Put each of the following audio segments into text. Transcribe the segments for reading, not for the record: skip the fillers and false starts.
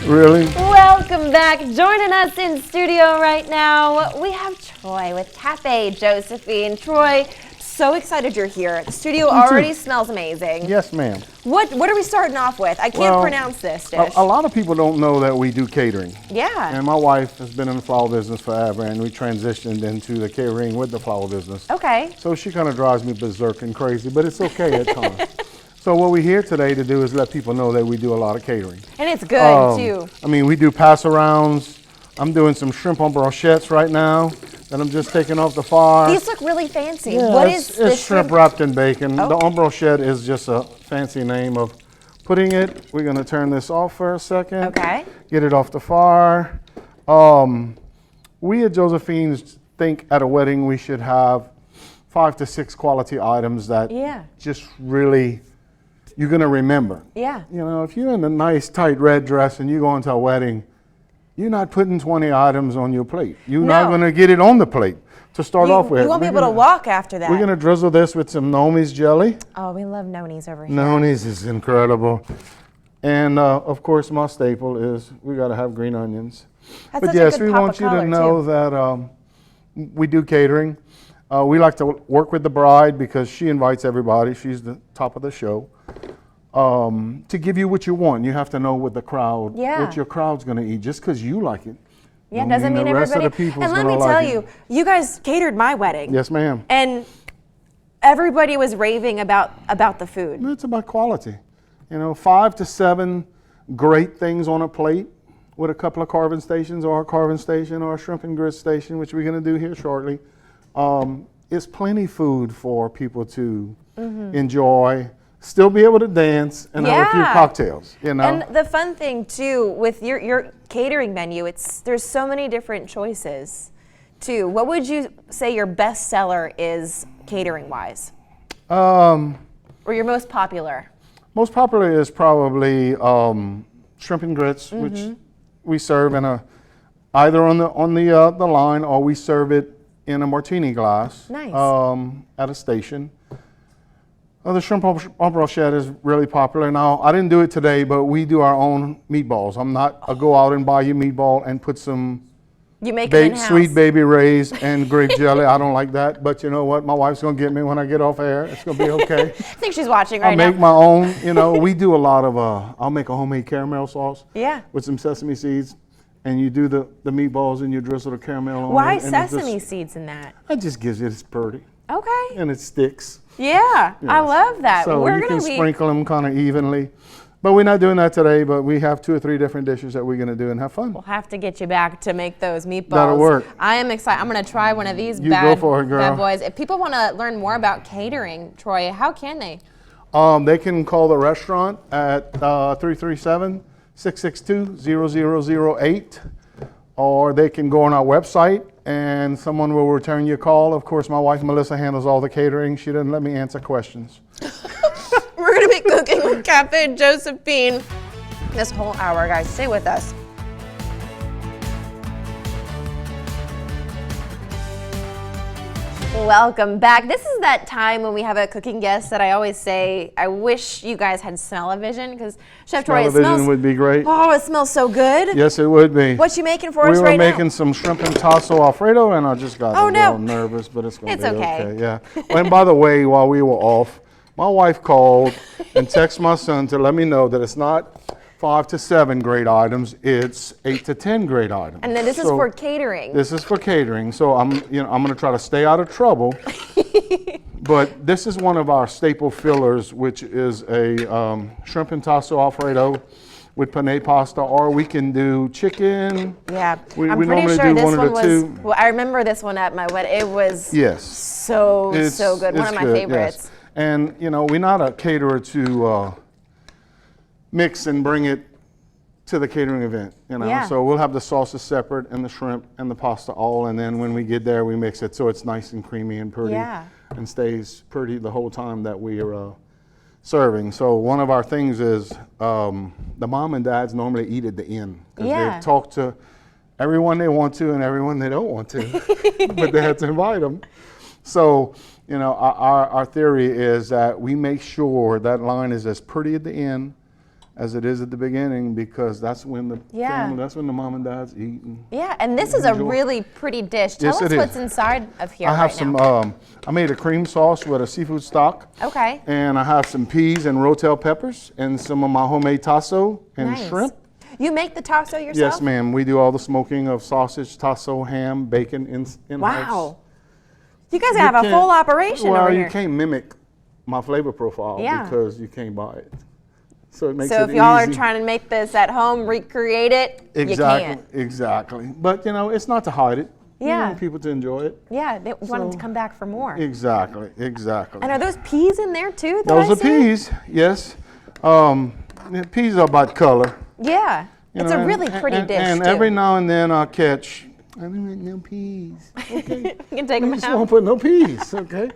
Really? Welcome back. Joining us in studio right now, we have Troy with Cafe Josephine. Troy, so excited you're here. The studio already smells amazing. Yes, ma'am. What are we starting off with? I can't pronounce this dish. A lot of people don't know that we do catering. Yeah. And my wife has been in the flower business forever, and we transitioned into the catering with the flower business. Okay. So she kind of drives me berserk and crazy, but it's okay at times. So what we're here today to do is let people know that we do a lot of catering. And it's good, too. I mean, we do pass-arounds. I'm doing some shrimp en brochettes right now that I'm just taking off the fire. These look really fancy. Yeah, What is this? It's shrimp wrapped in bacon. Oh. The en brochette is just a fancy name of putting it. We're going to turn this off for a second. Okay. Get it off the fire. We at Josephine's think at a wedding we should have 5 to 6 quality items that just really you're going to remember. Yeah. You know, if you're in a nice tight red dress and you go into a wedding, you're not putting 20 items on your plate. You're not going to get it on the plate to start off with. You won't be able to walk after that. We're going to drizzle this with some Nomi's jelly. Oh, we love Noni's over here. Noni's is incredible. And of course, my staple is we got to have green onions. That's But such a yes, good we pop want of you to color, know too. that we do catering. We like to work with the bride because she invites everybody. She's the top of the show. To give you what you want, you have to know what what your crowd's going to eat. Just because you like it, Yeah, doesn't mean the rest everybody. of the people's And let gonna me tell like you, it. you guys catered my wedding. Yes, ma'am. And everybody was raving about the food. It's about quality. You know, 5 to 7 great things on a plate with a couple of carving stations or a carving station or a shrimp and grits station, which we're going to do here shortly. It's plenty food for people to enjoy. Still be able to dance and have a few cocktails, you know. And the fun thing too with your catering menu, there's so many different choices too. What would you say your best seller is catering wise? Or your most popular? Most popular is probably shrimp and grits, which we serve in either on the line or we serve it in a martini glass. Nice. At a station. The shrimp en brochette is really popular. Now, I didn't do it today, but we do our own meatballs. I'm not a go out and buy you meatball and put some sweet baby rays and grape jelly. I don't like that, but you know what? My wife's going to get me when I get off air. It's going to be okay. I think she's watching right now. I'll make my own. You know, we do a lot of, I'll make a homemade caramel sauce with some sesame seeds. And you do the meatballs and you drizzle the caramel on it. Why sesame seeds in that? It just gives it its pretty. Okay. And it sticks. Yeah, yes. I love that. So you can sprinkle them kind of evenly. But we're not doing that today, but we have 2 or 3 different dishes that we're going to do and have fun. We'll have to get you back to make those meatballs. That'll work. I am excited. I'm going to try one of these go for it, girl. bad boys. If people want to learn more about catering, Troy, how can they? They can call the restaurant at 337-662-0008. Or they can go on our website and someone will return your call. Of course, my wife, Melissa, handles all the catering. She doesn't let me answer questions. We're going to be cooking with Cafe Josephine this whole hour, guys. Stay with us. Welcome back. This is that time when we have a cooking guest that I always say, I wish you guys had smell-o-vision because Chef Troy, Smell-o-vision would be great. Oh, it smells so good. Yes, it would be. What you making for us right now? We were making some shrimp and tasso Alfredo, and I just got a little nervous, but it's going to be okay. Yeah. And by the way, while we were off, my wife called and texted my son to let me know that it's not 5 to 7 great items, it's 8 to 10 great items. And then this is for catering. This is for catering. So I'm going to try to stay out of trouble. But this is one of our staple fillers, which is a shrimp and tasso Alfredo with penne pasta, or we can do chicken. Yeah, we I'm pretty normally sure do this one of the two. Well, I remember this one at my wedding. It was so good. One of my favorites. Yes. And we're not a caterer to mix and bring it to the catering event, So we'll have the sauces separate and the shrimp and the pasta all, and then when we get there, we mix it so it's nice and creamy and pretty and stays pretty the whole time that we are serving. So one of our things is the mom and dads normally eat at the end because they talk to everyone they want to and everyone they don't want to, but they have to invite them. So our theory is that we make sure that line is as pretty at the end as it is at the beginning, because that's when the Yeah. family, that's when the mom and dad's eating. Yeah, and this is a really pretty dish. Tell Yes, us it what's is. inside of here I have right some, now. I made a cream sauce with a seafood stock. Okay. And I have some peas and rotel peppers and some of my homemade tasso and Nice. shrimp. You make the tasso yourself? Yes, ma'am. We do all the smoking of sausage, tasso, ham, bacon in-house. Wow. You guys have a can't- full operation well, over you here. can't mimic my flavor profile Yeah. because you can't buy it. So it makes So it if y'all are easy. trying to make this at home, recreate it, Exactly, you can't. exactly. But you know, it's not to hide it. You Yeah. want people to enjoy it. Yeah, they wanted to So- come back for more. Exactly, exactly. And are those peas in there too? that Those I are see? peas, yes. The peas are about color. Yeah. You It's know, a really pretty dish And too. every now and then I'll catch, I don't want no peas. Okay. you can take I them just out. won't put no peas, okay?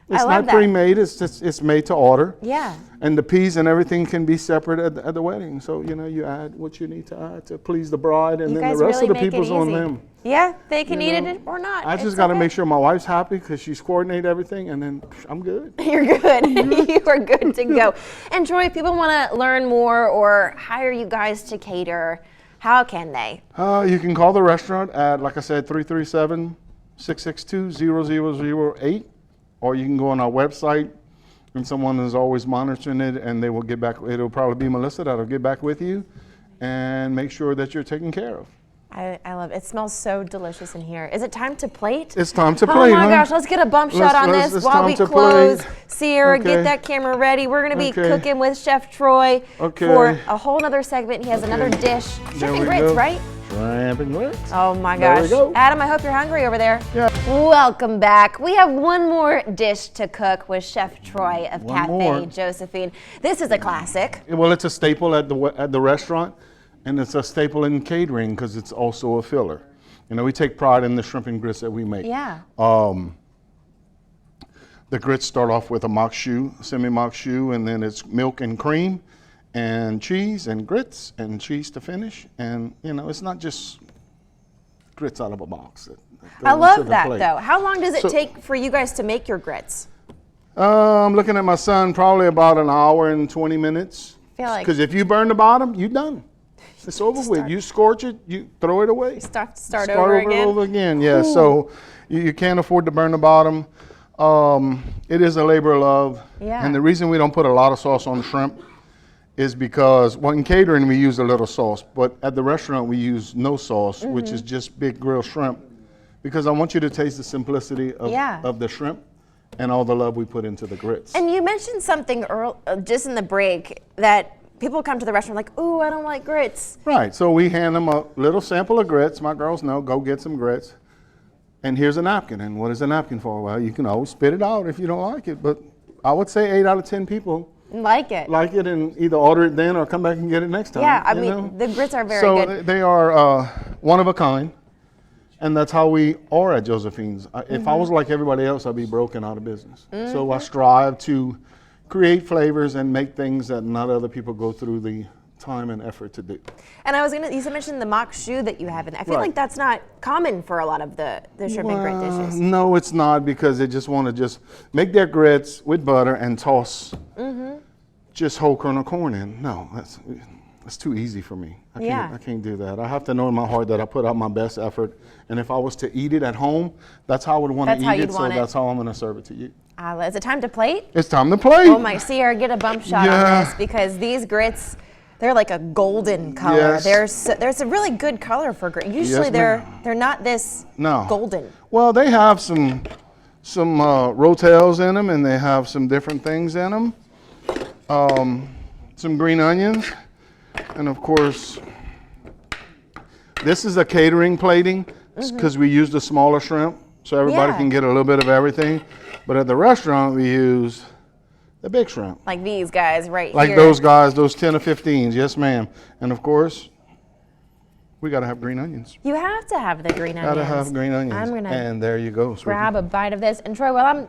It's love not that. pre-made, it's made to order. Yeah. And the peas and everything can be separate at the wedding. So, you know, you add what you need to add to please the bride, and You then guys the rest really of the make it people's on easy. them. Yeah, they can You eat know, it or not. I just It's got to okay. make sure my wife's happy because she's coordinated everything, and then I'm good. You're good. You are good to go. And Troy, if people want to learn more or hire you guys to cater, how can they? You can call the restaurant at, like I said, 337-662-0008, or you can go on our website, and someone is always monitoring it, and they will get back. It'll probably be Melissa that'll get back with you and make sure that you're taken care of. I love it. It smells so delicious in here. Is it time to plate? It's time to Oh plate, my huh? gosh, let's get a bump shot on this it's while time we to close. plate. Sierra, Okay. get that camera ready. We're going to be Okay. cooking with Chef Troy Okay. for a whole nother segment. He has another dish. There Shrimp and we grits, go. right? Shrimp and grits. Oh my There we gosh. go. Adam, I hope you're hungry over there. Yeah. Welcome back. We have one more dish to cook with Chef Troy of One Cafe more. Josephine. This is a classic. Well, it's a staple at the restaurant, and it's a staple in catering because it's also a filler. You know, we take pride in the shrimp and grits that we make. Yeah. The grits start off with a mock shoe, semi-mock shoe, and then it's milk and cream and cheese and grits and cheese to finish. And, you know, it's not just grits out of a box. that go I into love the that plate. though. How long does it So- take for you guys to make your grits? I'm looking at my son, probably about an hour and 20 minutes. Feel like- Because if you burn the bottom, you're done. It's over with. start- You scorch it, you throw it away. Start over again? Over again, yeah. So you can't afford to burn the bottom. It is a labor of love. Yeah. And the reason we don't put a lot of sauce on the shrimp is because, well, in catering we use a little sauce, but at the restaurant we use no sauce, which is just big grilled shrimp, because I want you to taste the simplicity of the shrimp and all the love we put into the grits. And you mentioned something just in the break that people come to the restaurant like, ooh, I don't like grits. Right, so we hand them a little sample of grits. My girls know, go get some grits. And here's a napkin. And what is a napkin for? Well, you can always spit it out if you don't like it. But I would say 8 out of 10 people Like it. like it and either order it then or come back and get it next time. Yeah, I you mean, know? the grits are very So good. they are one of a kind. And that's how we are at Josephine's. If I was like everybody else, I'd be broken out of business. So I strive to create flavors and make things that not other people go through the time and effort to do. And you mentioned the mock shoe that you have in there. I feel Right. like that's not common for a lot of the shrimp and grit dishes. No, it's not, because they just want to just make their grits with butter and toss just whole kernel corn in. No, that's too easy for me. I can't do that. I have to know in my heart that I put out my best effort. And if I was to eat it at home, that's how I would want That's to how eat you'd it. So want it. that's how I'm going to serve it to you. Is it time to plate? It's time to play. Oh my, Sierra, get a bump shot Yeah. on this because these grits, they're like a golden color. Yes. There's a really good color for grit. Usually Yes, they're ma'am. not this No. golden. Well, they have some rotels in them, and they have some different things in them. Some green onions, and of course, this is a catering plating because we use the smaller shrimp, so everybody Yeah. can get a little bit of everything. But at the restaurant, we use the big shrimp, Like these guys right like here. those guys, those 10 or 15s. Yes, ma'am. And of course, we got to have green onions. You have to have the green onions. Got to have green onions. I'm gonna and there you go, sweetie. grab a bite of this. And Troy, while I'm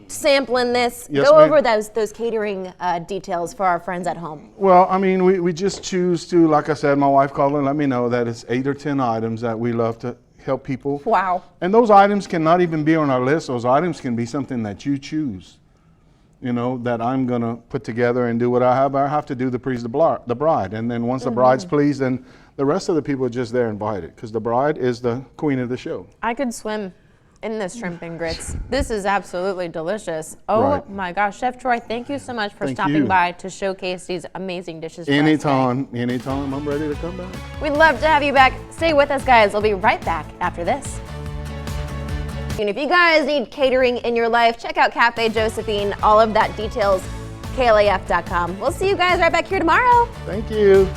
sampling this, Yes, go ma'am. over those catering details for our friends at home. Well, I mean, we just choose to, like I said, my wife called and let me know that it's 8 or 10 items that we love to help people. Wow. And those items cannot even be on our list. Those items can be something that you choose. that I'm gonna put together and do what I have to do to please the bride. And then once the bride's pleased, then the rest of the people are just there invited, because the bride is the queen of the show. I could swim in this shrimp and grits. This is absolutely delicious. Oh Right. my gosh, Chef Troy, thank you so much for Thank stopping you. by to showcase these amazing dishes for us Anytime, I'm ready to come back. today. We'd love to have you back. Stay with us, guys. We'll be right back after this. And if you guys need catering in your life, check out Cafe Josephine. All of that details, klaf.com. We'll see you guys right back here tomorrow. Thank you.